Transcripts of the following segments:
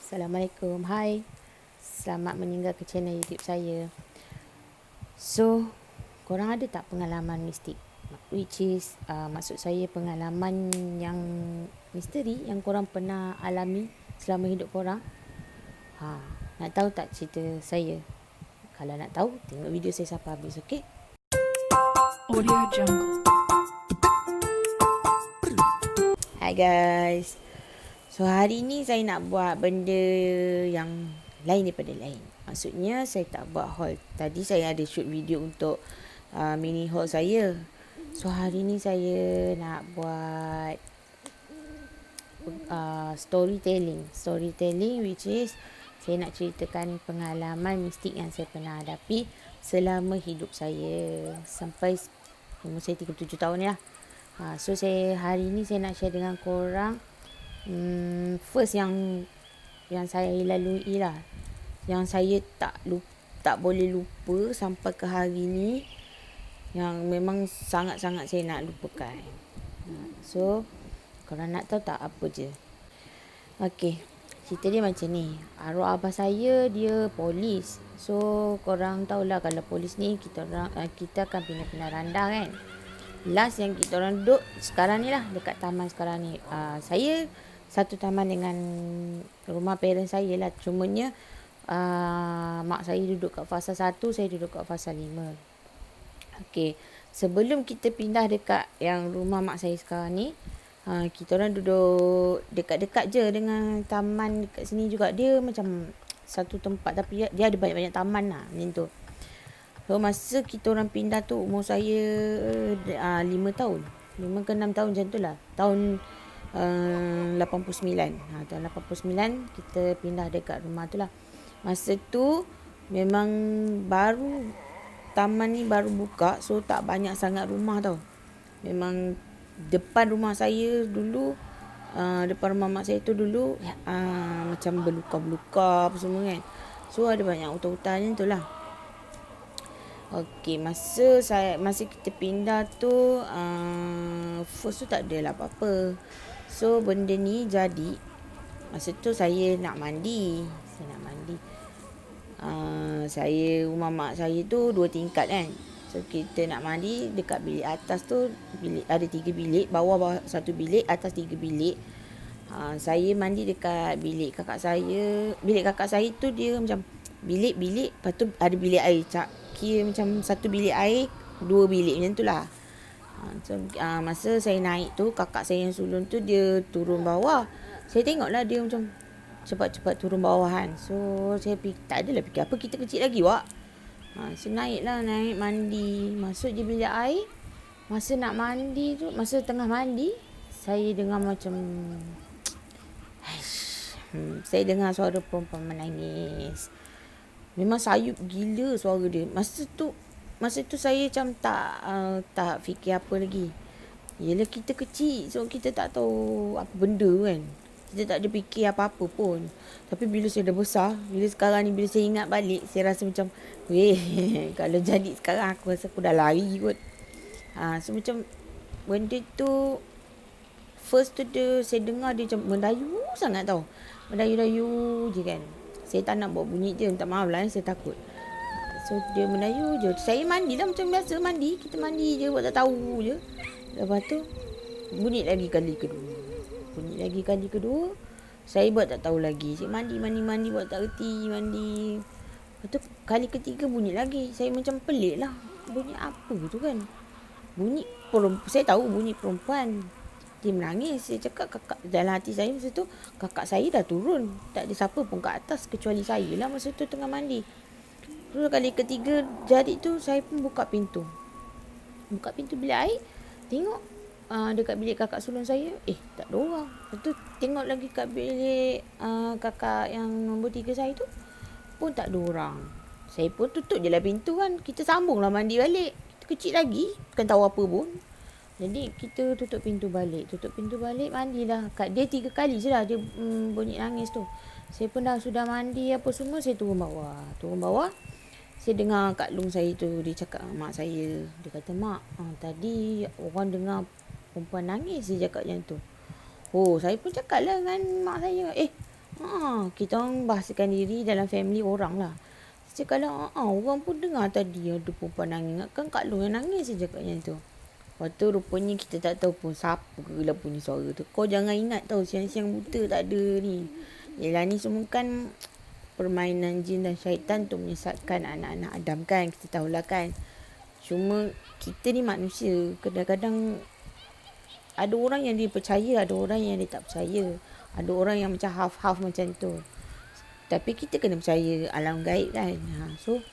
Assalamualaikum. Hai. Selamat meninggal ke channel YouTube saya. So, korang ada tak pengalaman mistik? Which is maksud saya pengalaman yang misteri yang korang pernah alami selama hidup korang. Nak tahu tak cerita saya? Kalau nak tahu, tengok video saya sampai habis, okey? Audio Jungle. Hai guys. So hari ni saya nak buat benda yang lain daripada lain. Maksudnya saya tak buat haul. Tadi saya ada shoot video untuk mini haul saya. So hari ni saya nak buat storytelling. Storytelling which is saya nak ceritakan pengalaman mistik yang saya pernah hadapi selama hidup saya sampai umur saya 37 tahun ni lah. So hari ni saya nak share dengan korang first yang saya lalui lah, yang saya tak boleh lupa sampai ke hari ni, yang memang sangat-sangat saya nak lupakan. So korang nak tahu tak apa je? Okey, cerita dia macam ni. Arwah abah saya dia polis. So korang tahulah kalau polis ni kita akan pindah-pindah randah kan. Last yang kita orang duduk sekarang ni lah, dekat taman sekarang ni. Saya satu taman dengan rumah parents saya lah. Cumanya mak saya duduk kat fasa 1, saya duduk kat fasa 5. Okey, sebelum kita pindah dekat yang rumah mak saya sekarang ni, kita orang duduk dekat-dekat je dengan taman dekat sini juga. Dia macam satu tempat tapi dia ada banyak-banyak taman lah macam tu. So masa kita orang pindah tu umur saya 5 tahun. 5 ke 6 tahun macam tu lah. Tahun 89. Tahun 89 kita pindah dekat rumah tu lah. Masa tu memang baru taman ni baru buka, so tak banyak sangat rumah tau. Memang depan rumah saya dulu, depan rumah mak saya tu dulu macam berluka-berluka apa semua kan. So ada banyak hutan-hutan macam tu lah. Okey, masa kita pindah tu first tu tak adalah apa-apa. So benda ni jadi masa tu saya nak mandi. Saya rumah mak saya tu 2 tingkat kan. So kita nak mandi dekat bilik atas tu, ada 3 bilik, bawah 1 bilik, atas 3 bilik. Saya mandi dekat bilik kakak saya. Bilik kakak saya tu dia macam bilik-bilik, lepas tu ada bilik air. Kira macam 1 bilik air, 2 bilik macam tu lah. So, masa saya naik tu, kakak saya yang sulung tu dia turun bawah. Saya tengok lah dia macam cepat-cepat turun bawah kan. So saya tak adalah fikir apa, kita kecil lagi wak. So naik mandi. Masuk je bilik air. Masa nak mandi tu, masa tengah mandi, saya dengar macam saya dengar suara perempuan menangis. Memang sayup gila suara dia. Masa tu saya macam tak fikir apa lagi. Yelah kita kecil, so kita tak tahu apa benda kan. Kita tak ada fikir apa-apa pun. Tapi bila saya dah besar, bila sekarang ni bila saya ingat balik, saya rasa macam kalau jadi sekarang aku rasa aku dah lari kot. So macam benda tu first tu saya dengar dia macam mendayu sangat tau. Mendayu-dayu je kan. Saya tak nak buat bunyi je, minta maaf lah, saya takut. So dia mendayu je. Saya mandi lah macam biasa mandi. Kita mandi je buat tak tahu je. Lepas tu bunyi lagi kali kedua. Saya buat tak tahu lagi. Saya mandi buat tak reti mandi. Lepas tu kali ketiga bunyi lagi. Saya macam pelik lah. Bunyi apa tu kan? Saya tahu bunyi perempuan. Dia menangis. Saya cakap kakak, dalam hati saya masa tu kakak saya dah turun, tak ada siapa pun kat atas kecuali saya lah masa tu tengah mandi. Terus kali ketiga jadi tu, saya pun buka pintu bilik air. Tengok dekat bilik kakak sulung saya, tak ada orang. Lepas tu tengok lagi kat bilik kakak yang nombor 3 saya tu pun tak ada orang. Saya pun tutup je lah pintu kan. Kita sambung lah mandi balik. Kita kecil lagi, bukan tahu apa pun. Jadi kita tutup pintu balik, mandilah. Kat dia 3 kali je lah dia bunyi nangis tu. Saya pun sudah mandi apa semua, saya turun bawah. Saya dengar Kak Long saya tu, dia cakap mak saya. Dia kata, mak, tadi orang dengar perempuan nangis, dia cakap macam tu. Saya pun cakap lah dengan mak saya, Kita orang bahasakan diri dalam family orang lah. Saya cakap lah, orang pun dengar tadi ada perempuan nangis. Kan Kak Long yang nangis je cakapnya tu. Lepas tu rupanya kita tak tahu pun siapa lah punya suara tu. Kau jangan ingat tau siang-siang buta tak ada ni. Yelah ni semua kan permainan jin dan syaitan untuk menyesatkan anak-anak Adam kan. Kita tahulah kan. Cuma kita ni manusia. Kadang-kadang ada orang yang dia percaya, ada orang yang dia tak percaya. Ada orang yang macam half-half macam tu. Tapi kita kena percaya alam gaib kan. So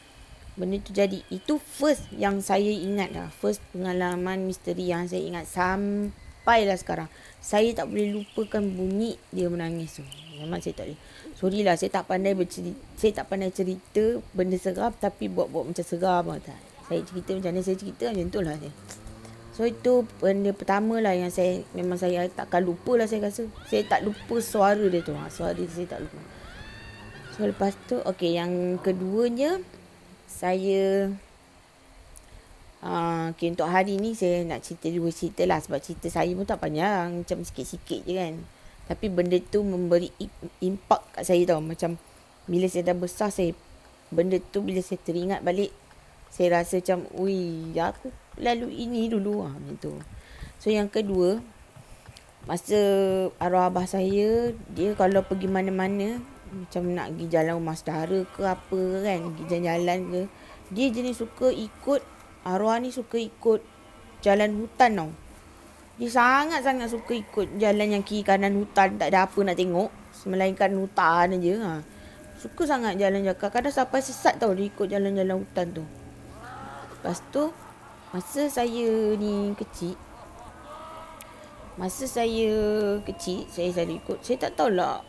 benda tu jadi. Itu first yang saya ingat lah. First pengalaman misteri yang saya ingat sampailah sekarang. Saya tak boleh lupakan bunyi dia menangis tu. Memang saya tak boleh. Sorry lah, saya tak pandai bercerita. Saya tak pandai cerita benda seram tapi buat-buat macam seram lah. Saya cerita macam mana saya cerita macam tu lah. So itu benda pertama lah yang memang saya takkan lupa lah saya rasa. Saya tak lupa suara dia tu. Suara dia saya tak lupa. So lepas tu, okay, yang keduanya, saya okay, untuk hari ni saya nak cerita dua cerita lah. Sebab cerita saya pun tak panjang, macam sikit-sikit je kan. Tapi benda tu memberi impak kat saya tau. Macam bila saya dah besar, benda tu bila saya teringat balik, saya rasa macam, aku lalu ini dulu macam tu. So yang kedua, masa arwah abah saya, dia kalau pergi mana-mana, macam nak pergi jalan rumah saudara ke apa kan, pergi jalan-jalan ke, dia jenis suka ikut, arwah ni suka ikut jalan hutan tau. Dia sangat-sangat suka ikut jalan yang kiri kanan hutan, tak ada apa nak tengok melainkan hutan aja. Suka sangat jalan kadang sampai sesat tau dia ikut jalan-jalan hutan tu. Lepas tu masa saya kecil, saya selalu ikut. Saya tak tahulah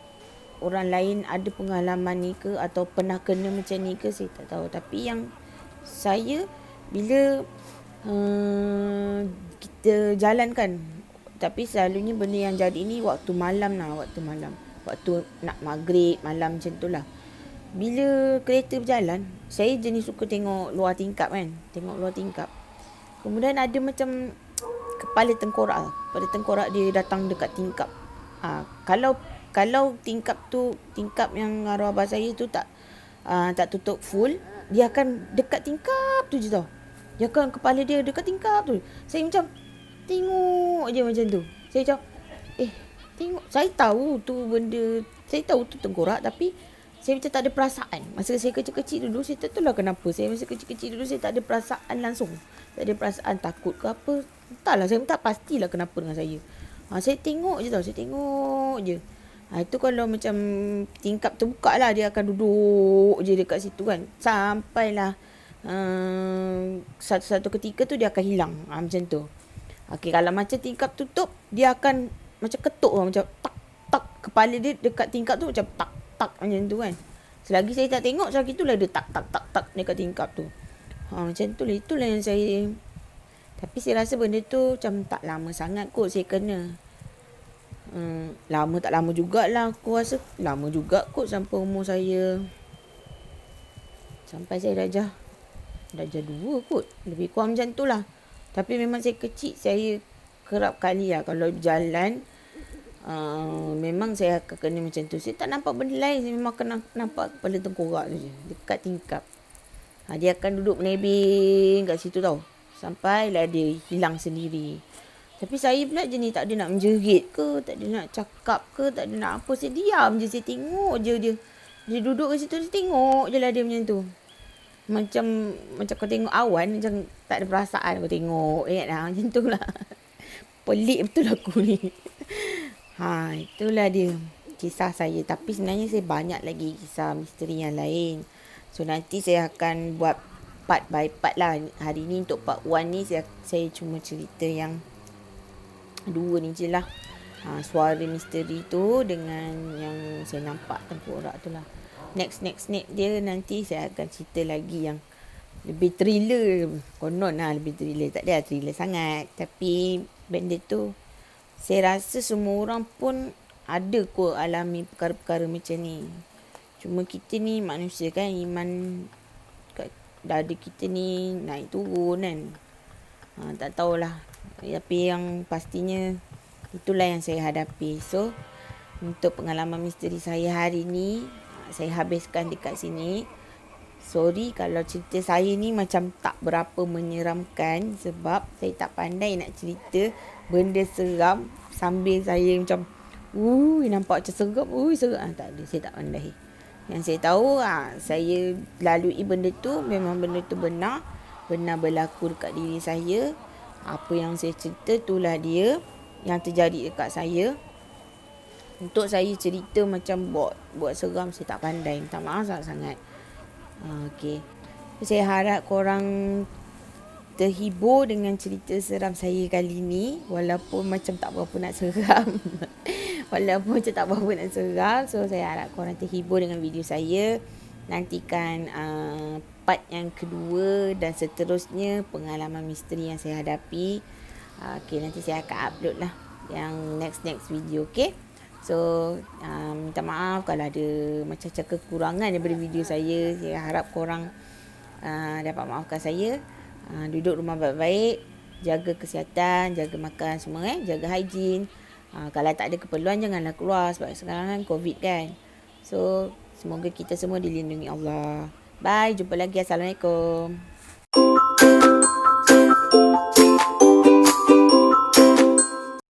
orang lain ada pengalaman ni ke atau pernah kena macam ni ke, saya tak tahu. Tapi yang saya bila kita jalan kan, tapi selalunya benda yang jadi ni waktu malam. Waktu nak maghrib malam macam tu lah. Bila kereta berjalan, saya jenis suka tengok luar tingkap kan. Kemudian ada macam kepala tengkorak dia datang dekat tingkap. Kalau tingkap yang arwah abah saya tu tak tutup full, dia akan dekat tingkap tu je tau. Dia akan kepala dia dekat tingkap tu. Saya macam tengok je macam tu. Saya macam tengok. Saya tahu tu tengkorak, tapi saya macam tak ada perasaan. Masa saya kecil-kecil dulu, saya tak tahu lah kenapa. Masa kecil-kecil dulu, saya tak ada perasaan langsung. Tak ada perasaan takut ke apa. Entahlah, saya tak pastilah kenapa dengan saya. Saya tengok je tau. Itu kalau macam tingkap terbuka lah, dia akan duduk je dekat situ kan. Sampailah satu ketika tu dia akan hilang. Macam tu. Okay, kalau macam tingkap tutup, dia akan macam ketuk lah. Macam tak. Kepala dia dekat tingkap tu macam tak macam tu kan. Selagi saya tak tengok, selagi itulah dia tak dekat tingkap tu. Macam tu lah. Itulah yang saya. Tapi saya rasa benda tu macam tak lama sangat kot saya kena. Tak lama jugalah. Aku rasa lama juga kot sampai umur saya. Sampai saya darjah 2 kot. Lebih kurang macam tu lah. Tapi memang saya kecil, saya kerap kali lah kalau berjalan, memang saya akan kena macam tu. Saya tak nampak benda lain, saya memang kena nampak kepala tengkorak tu je dekat tingkap. Dia akan duduk menebing kat situ tau, sampailah dia hilang sendiri. Tapi saya pula jenis tak ada nak menjerit ke, tak ada nak cakap ke, tak ada nak apa. Saya diam je, saya tengok je dia duduk kat situ, saya tengok je lah dia macam tu. Macam kau tengok awan, macam tak ada perasaan kau tengok. Macam tu lah. Pelik betul aku ni. Itulah dia kisah saya. Tapi sebenarnya saya banyak lagi kisah misteri yang lain. So nanti saya akan buat part by part lah. Hari ni untuk part 1 ni saya cuma cerita yang 2 ni je lah. Suara misteri tu dengan yang saya nampak tengkorak tu lah. Next dia nanti saya akan cerita lagi yang lebih thriller. Konon lah lebih thriller. Tak ada thriller sangat. Tapi benda tu saya rasa semua orang pun ada kot alami perkara-perkara macam ni. Cuma kita ni manusia kan, iman kat dada kita ni naik turun kan. Tak tahulah. Tapi yang pastinya itulah yang saya hadapi. So Untuk pengalaman misteri saya hari ni, saya habiskan dekat sini. Sorry kalau cerita saya ni macam tak berapa menyeramkan sebab saya tak pandai nak cerita benda seram sambil saya macam nampak macam seram, seram. Tak ada, saya tak pandai. Yang saya tahu, saya lalui benda tu, memang benda tu benar berlaku dekat diri saya. Apa yang saya cerita itulah dia yang terjadi dekat saya. Untuk saya cerita macam buat seram, saya tak pandai. Minta maaf sangat-sangat. Okey. Saya harap korang terhibur dengan cerita seram saya kali ni. Walaupun macam tak berapa nak seram. Walaupun macam tak berapa nak seram. So, saya harap korang terhibur dengan video saya. Nantikan part yang kedua dan seterusnya pengalaman misteri yang saya hadapi. Okey, nanti saya akan upload lah yang next video. Okey. So, minta maaf kalau ada macam-macam kekurangan daripada video saya. Saya harap korang dapat maafkan saya. Duduk rumah baik-baik. Jaga kesihatan, jaga makan semua. Jaga hygiene. Kalau tak ada keperluan, janganlah keluar. Sebab sekarang kan COVID kan. So, semoga kita semua dilindungi Allah. Bye, jumpa lagi. Assalamualaikum.